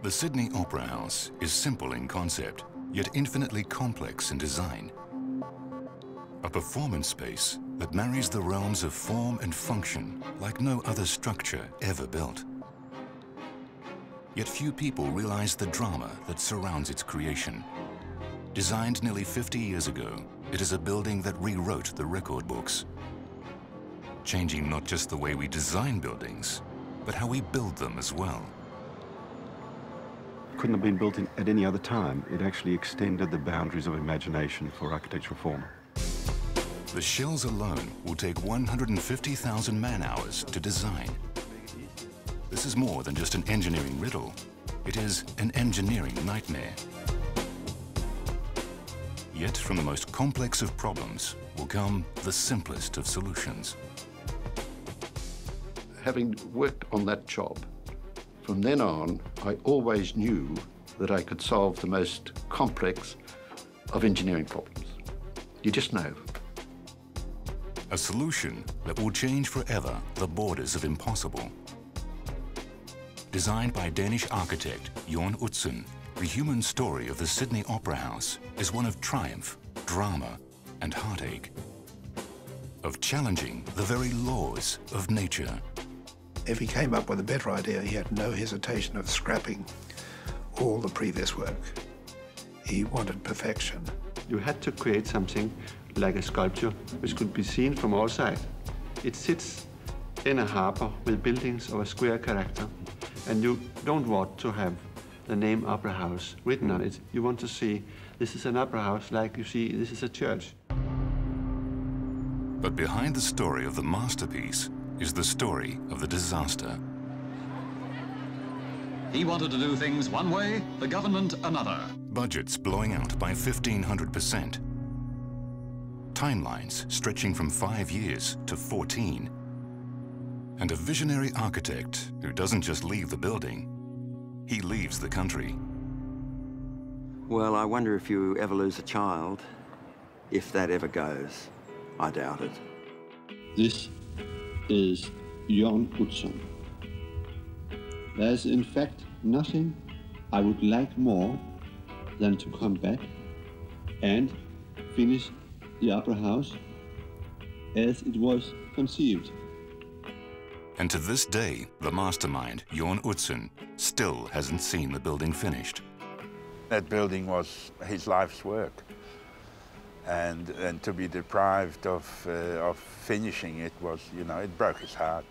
The Sydney Opera House is simple in concept, yet infinitely complex in design. A performance space that marries the realms of form and function like no other structure ever built. Yet few people realize the drama that surrounds its creation. Designed nearly 50 years ago, it is a building that rewrote the record books, changing not just the way we design buildings, but how we build them as well. Couldn't have been built at any other time. It actually extended the boundaries of imagination for architectural form. The shells alone will take 150,000 man-hours to design. This is more than just an engineering riddle. It is an engineering nightmare. Yet from the most complex of problems will come the simplest of solutions. Having worked on that job, from then on, I always knew that I could solve the most complex of engineering problems. You just know. A solution that will change forever the borders of impossible. Designed by Danish architect Jon Utzon, the human story of the Sydney Opera House is one of triumph, drama, and heartache. Of challenging the very laws of nature. If he came up with a better idea, he had no hesitation of scrapping all the previous work. He wanted perfection. You had to create something like a sculpture which could be seen from all sides. It sits in a harbour with buildings of a square character, and you don't want to have the name Opera House written on it. You want to see this is an opera house like you see this is a church. But behind the story of the masterpiece is the story of the disaster. He wanted to do things one way, the government another. Budgets blowing out by 1,500%. Timelines stretching from 5 years to 14. And a visionary architect who doesn't just leave the building, he leaves the country. Well, I wonder if you ever lose a child, if that ever goes. I doubt it. This is Jon Utzon. There's in fact nothing I would like more than to come back and finish the Opera House as it was conceived. And to this day, the mastermind, Jon Utzon, still hasn't seen the building finished. That building was his life's work. And to be deprived of finishing it was, you know, it broke his heart.